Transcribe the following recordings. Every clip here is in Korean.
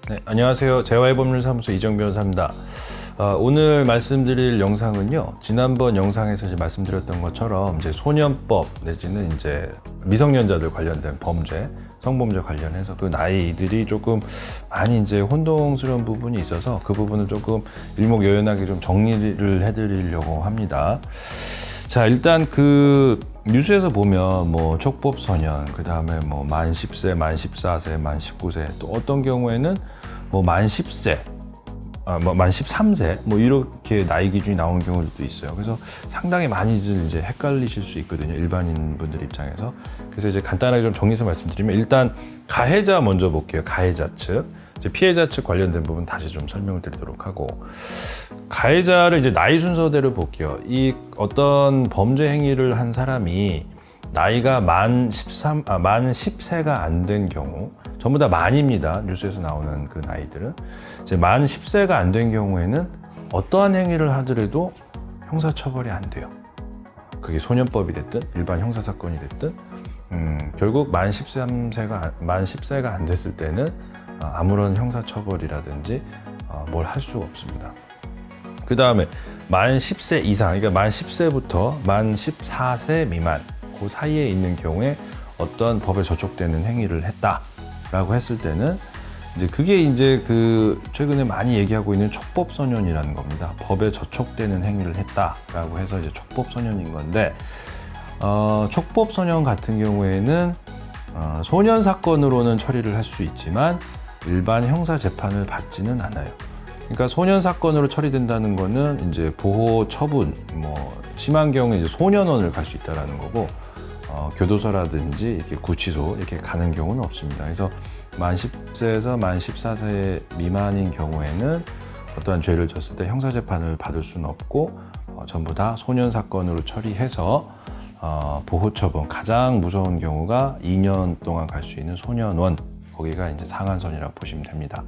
네, 안녕하세요. 재화의법률사무소 이정 변호사입니다. 오늘 말씀드릴 영상은요, 지난번 영상에서 이제 말씀드렸던 것처럼 이제 소년법 내지는 이제 미성년자들 관련된 범죄, 성범죄 관련해서 그 나이들이 조금 많이 이제 혼동스러운 부분이 있어서 그 부분을 조금 일목요연하게 좀 정리를 해드리려고 합니다. 자, 일단 그 뉴스에서 보면 뭐 촉법소년, 그 다음에 뭐 만 10세, 만 14세, 만 19세, 또 어떤 경우에는 뭐 만 10세, 만 13세, 뭐 이렇게 나이 기준이 나오는 경우도 있어요. 그래서 상당히 많이 이제 헷갈리실 수 있거든요. 일반인 분들 입장에서. 그래서 이제 간단하게 좀 정리해서 말씀드리면 일단 가해자 먼저 볼게요. 가해자 측. 이제 피해자 측 관련된 부분 다시 좀 설명을 드리도록 하고, 가해자를 이제 나이 순서대로 볼게요. 이 어떤 범죄 행위를 한 사람이 나이가 만 10세가 안 된 경우, 전부 다 만입니다. 뉴스에서 나오는 그 나이들은. 이제 만 10세가 안 된 경우에는 어떠한 행위를 하더라도 형사처벌이 안 돼요. 그게 소년법이 됐든 일반 형사사건이 됐든, 결국 만 10세가 안 됐을 때는 아무런 형사처벌이라든지 뭘 할 수가 없습니다. 그 다음에 만 10세 이상, 그러니까 만 10세부터 만 14세 미만 그 사이에 있는 경우에 어떤 법에 저촉되는 행위를 했다라고 했을 때는 이제 그게 이제 그 최근에 많이 얘기하고 있는 촉법소년이라는 겁니다. 법에 저촉되는 행위를 했다라고 해서 이제 촉법소년인 건데, 촉법소년 같은 경우에는 소년 사건으로는 처리를 할 수 있지만 일반 형사 재판을 받지는 않아요. 그러니까 소년 사건으로 처리된다는 거는 이제 보호 처분, 뭐 심한 경우에 이제 소년원을 갈 수 있다라는 거고, 교도소라든지 이렇게 구치소 이렇게 가는 경우는 없습니다. 그래서 만 10세에서 만 14세 미만인 경우에는 어떠한 죄를 졌을 때 형사 재판을 받을 수는 없고, 전부 다 소년 사건으로 처리해서 보호 처분, 가장 무서운 경우가 2년 동안 갈 수 있는 소년원, 거기가 이제 상한선이라고 보시면 됩니다.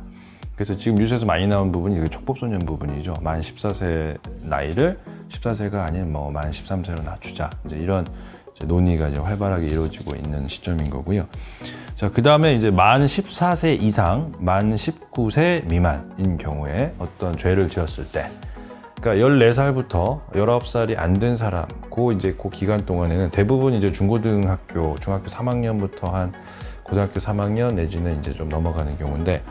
그래서 지금 뉴스에서 많이 나온 부분이 촉법소년 부분이죠. 만 14세 나이를 14세가 아닌 뭐 만 13세로 낮추자. 이제 이런 이제 논의가 이제 활발하게 이루어지고 있는 시점인 거고요. 자, 그 다음에 이제 만 14세 이상, 만 19세 미만인 경우에 어떤 죄를 지었을 때, 그러니까 14살부터 19살이 안 된 사람, 그 기간 동안에는 대부분 이제 중학교 3학년부터 한 고등학교 3학년 내지는 이제 좀 넘어가는 경우인데,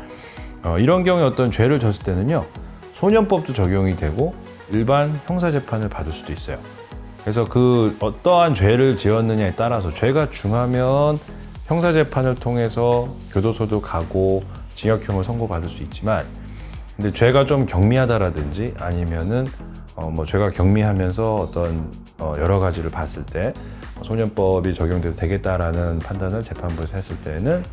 이런 경우에 어떤 죄를 졌을 때는요, 소년법도 적용이 되고 일반 형사재판을 받을 수도 있어요. 그래서 그 어떠한 죄를 지었느냐에 따라서 죄가 중하면 형사재판을 통해서 교도소도 가고 징역형을 선고받을 수 있지만, 근데 죄가 좀 경미하다라든지 아니면은 뭐 죄가 경미하면서 어떤 여러 가지를 봤을 때 소년법이 적용돼도 되겠다라는 판단을 재판부에서 했을 때는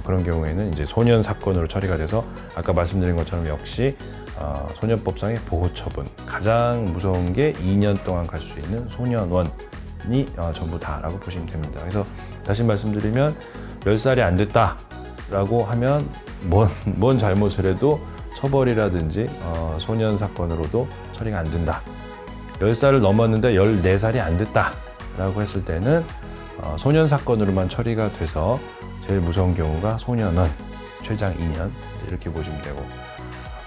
그런 경우에는 이제 소년 사건으로 처리가 돼서 아까 말씀드린 것처럼 역시 소년법상의 보호 처분, 가장 무서운 게 2년 동안 갈 수 있는 소년원이 전부 다라고 보시면 됩니다. 그래서 다시 말씀드리면 10살이 안 됐다라고 하면 뭔 잘못을 해도 처벌이라든지 소년 사건으로도 처리가 안 된다. 10살을 넘었는데 14살이 안 됐다라고 했을 때는 소년 사건으로만 처리가 돼서 제일 무서운 경우가 소년원, 최장 2년 이렇게 보시면 되고,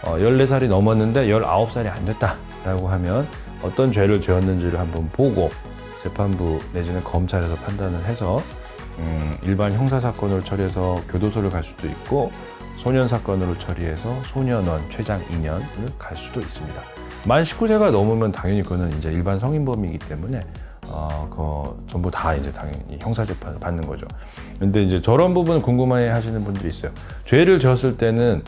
14살이 넘었는데 19살이 안 됐다라고 하면 어떤 죄를 지었는지를 한번 보고 재판부 내지는 검찰에서 판단을 해서 일반 형사사건으로 처리해서 교도소를 갈 수도 있고, 소년 사건으로 처리해서 소년원 최장 2년을 갈 수도 있습니다. 만 19세가 넘으면 당연히 그거는 이제 일반 성인범이기 때문에 전부 다 이제 당연히 형사재판을 받는 거죠. 근데 이제 저런 부분 궁금해 하시는 분들이 있어요. 죄를 지었을 때는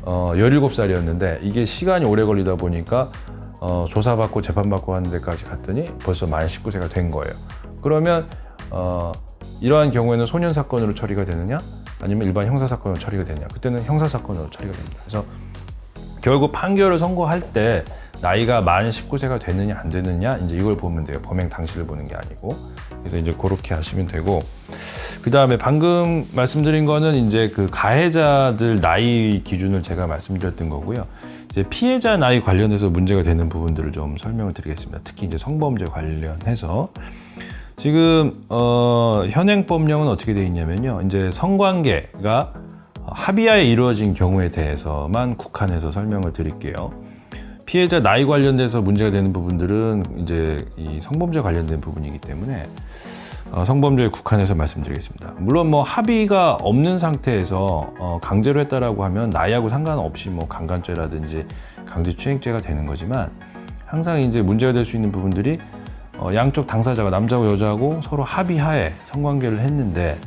17살이었는데 이게 시간이 오래 걸리다 보니까 조사받고 재판받고 하는 데까지 갔더니 벌써 만 19세가 된 거예요. 그러면 이러한 경우에는 소년 사건으로 처리가 되느냐 아니면 일반 형사 사건으로 처리가 되느냐, 그때는 형사 사건으로 처리가 됩니다. 그래서 결국 판결을 선고할 때 나이가 만 19세가 되느냐 안 되느냐 이제 이걸 보면 돼요. 범행 당시를 보는 게 아니고. 그래서 이제 그렇게 하시면 되고, 그 다음에 방금 말씀드린 거는 이제 그 가해자들 나이 기준을 제가 말씀드렸던 거고요. 이제 피해자 나이 관련해서 문제가 되는 부분들을 좀 설명을 드리겠습니다. 특히 이제 성범죄 관련해서 지금 현행 법령은 어떻게 되어 있냐면요. 이제 성관계가 합의하에 이루어진 경우에 대해서만 국한해서 설명을 드릴게요. 피해자 나이 관련돼서 문제가 되는 부분들은 이제 이 성범죄 관련된 부분이기 때문에 성범죄에 국한해서 말씀드리겠습니다. 물론 뭐 합의가 없는 상태에서 강제로 했다라고 하면 나이하고 상관없이 뭐 강간죄라든지 강제추행죄가 되는 거지만 항상 이제 문제가 될 수 있는 부분들이 양쪽 당사자가 남자고 여자고 서로 합의하에 성관계를 했는데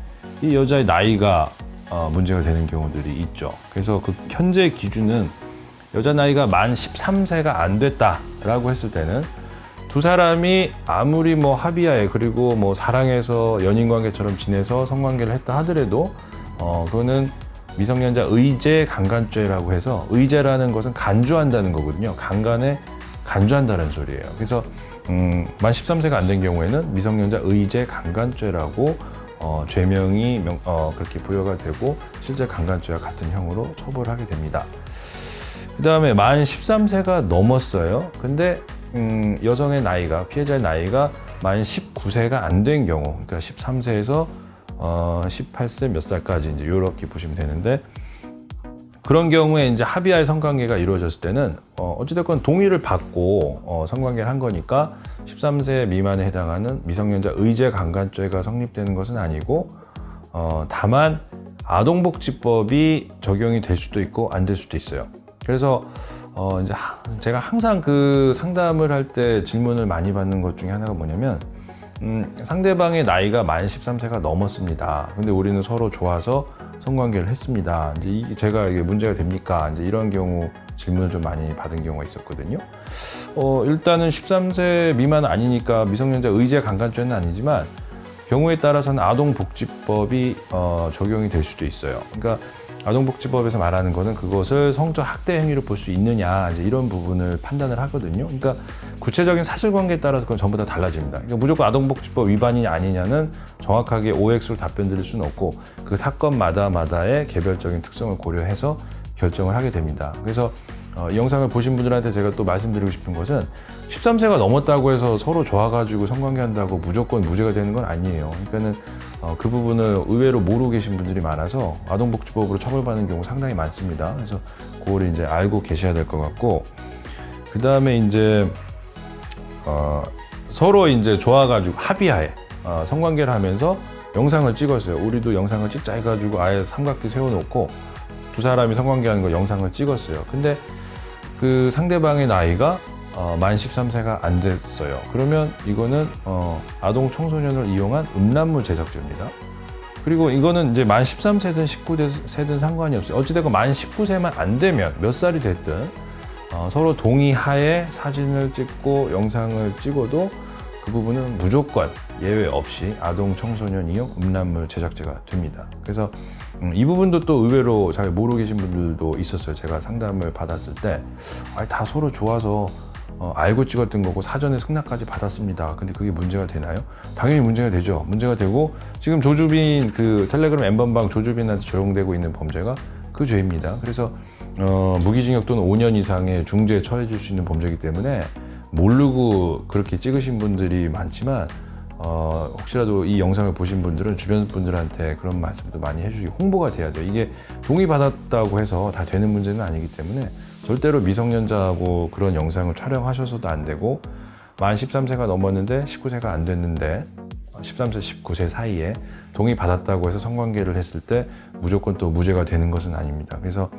이 여자의 나이가 문제가 되는 경우들이 있죠. 그래서 그 현재 기준은 여자 나이가 만 13세가 안 됐다라고 했을 때는 두 사람이 아무리 뭐 합의하에 그리고 뭐 사랑해서 연인 관계처럼 지내서 성관계를 했다 하더라도 그거는 미성년자 의제 강간죄라고 해서 의제라는 것은 간주한다는 거거든요. 강간에 간주한다는 소리예요. 그래서 만 13세가 안 된 경우에는 미성년자 의제 강간죄라고 죄명이 그렇게 부여가 되고 실제 강간죄와 같은 형으로 처벌하게 됩니다. 그 다음에 만 13세가 넘었어요. 근데 여성의 나이가, 피해자의 나이가 만 19세가 안 된 경우, 그러니까 13세에서 18세 몇 살까지 이제 이렇게 보시면 되는데, 그런 경우에 이제 합의하에 성관계가 이루어졌을 때는 어찌됐건 동의를 받고 성관계를 한 거니까 13세 미만에 해당하는 미성년자 의제 강간죄가 성립되는 것은 아니고 다만 아동복지법이 적용이 될 수도 있고 안 될 수도 있어요. 그래서 이제 제가 항상 그 상담을 할 때 질문을 많이 받는 것 중에 하나가 뭐냐면 상대방의 나이가 만 13세가 넘었습니다. 근데 우리는 서로 좋아서 성관계를 했습니다. 이제 이게 제가 이게 문제가 됩니까? 이제 이런 경우 질문을 좀 많이 받은 경우가 있었거든요. 일단은 13세 미만 아니니까 미성년자 의제 강간죄는 아니지만 경우에 따라서는 아동복지법이 적용이 될 수도 있어요. 그러니까 아동복지법에서 말하는 거는 그것을 성적 학대 행위로 볼 수 있느냐 이제 이런 부분을 판단을 하거든요. 그러니까 구체적인 사실관계에 따라서 그건 전부 다 달라집니다. 그러니까 무조건 아동복지법 위반이냐 아니냐는 정확하게 OX로 답변 드릴 수는 없고 그 사건마다의 개별적인 특성을 고려해서 결정을 하게 됩니다. 그래서 이 영상을 보신 분들한테 제가 또 말씀드리고 싶은 것은 13세가 넘었다고 해서 서로 좋아가지고 성관계한다고 무조건 무죄가 되는 건 아니에요. 그러니까는 그 부분을 의외로 모르고 계신 분들이 많아서 아동복지법으로 처벌받는 경우 상당히 많습니다. 그래서 그거를 이제 알고 계셔야 될 것 같고, 그 다음에 이제 서로 이제 좋아가지고 합의하에 성관계를 하면서 영상을 찍었어요. 우리도 영상을 찍자 해가지고 아예 삼각대 세워놓고 두 사람이 성관계하는 거 영상을 찍었어요. 근데 그 상대방의 나이가 만 13세가 안 됐어요. 그러면 이거는 아동 청소년을 이용한 음란물 제작죄입니다. 그리고 이거는 이제 만 13세든 19세든 상관이 없어요. 어찌됐건 만 19세만 안 되면 몇 살이 됐든 서로 동의하에 사진을 찍고 영상을 찍어도 그 부분은 무조건 예외 없이 아동 청소년 이용 음란물 제작죄가 됩니다. 그래서 이 부분도 또 의외로 잘 모르고 계신 분들도 있었어요. 제가 상담을 받았을 때 다 서로 좋아서 알고 찍었던 거고 사전에 승낙까지 받았습니다. 근데 그게 문제가 되나요? 당연히 문제가 되죠. 문제가 되고 지금 조주빈 그 텔레그램 N번방 조주빈한테 적용되고 있는 범죄가 그 죄입니다. 그래서 무기징역 또는 5년 이상의 중죄에 처해질 수 있는 범죄이기 때문에 모르고 그렇게 찍으신 분들이 많지만 혹시라도 이 영상을 보신 분들은 주변 분들한테 그런 말씀도 많이 해주시고 홍보가 돼야 돼요. 이게 동의받았다고 해서 다 되는 문제는 아니기 때문에 절대로 미성년자하고 그런 영상을 촬영하셔서도 안 되고 만 13세가 넘었는데 19세가 안 됐는데 13세, 19세 사이에 동의받았다고 해서 성관계를 했을 때 무조건 또 무죄가 되는 것은 아닙니다. 그래서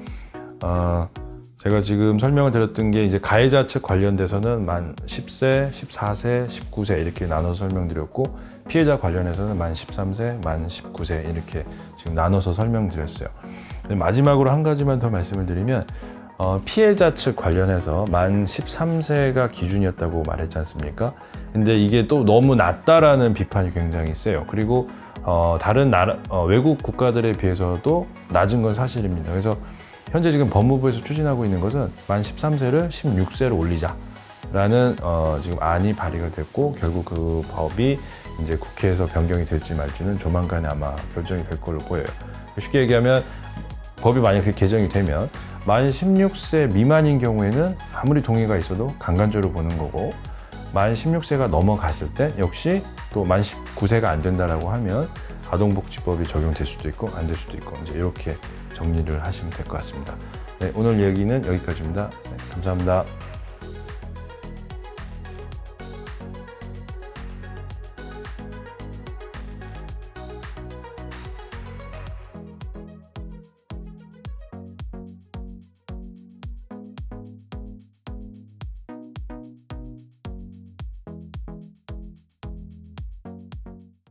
제가 지금 설명을 드렸던 게 이제 가해자 측 관련돼서는 만 10세, 14세, 19세 이렇게 나눠서 설명드렸고 피해자 관련해서는 만 13세, 만 19세 이렇게 지금 나눠서 설명드렸어요. 마지막으로 한 가지만 더 말씀을 드리면 피해자 측 관련해서 만 13세가 기준이었다고 말했지 않습니까? 근데 이게 또 너무 낮다라는 비판이 굉장히 세요. 그리고 다른 나라, 외국 국가들에 비해서도 낮은 건 사실입니다. 그래서 현재 지금 법무부에서 추진하고 있는 것은 만 13세를 16세로 올리자라는 지금 안이 발의가 됐고 결국 그 법이 이제 국회에서 변경이 될지 말지는 조만간에 아마 결정이 될 걸로 보여요. 쉽게 얘기하면 법이 만약에 개정이 되면 만 16세 미만인 경우에는 아무리 동의가 있어도 강간죄로 보는 거고 만 16세가 넘어갔을 때 역시 또 만 19세가 안 된다라고 하면 아동복지법이 적용될 수도 있고 안 될 수도 있고 이제 이렇게 정리를 하시면 될 것 같습니다. 네, 오늘 얘기는 여기까지입니다. 네, 감사합니다.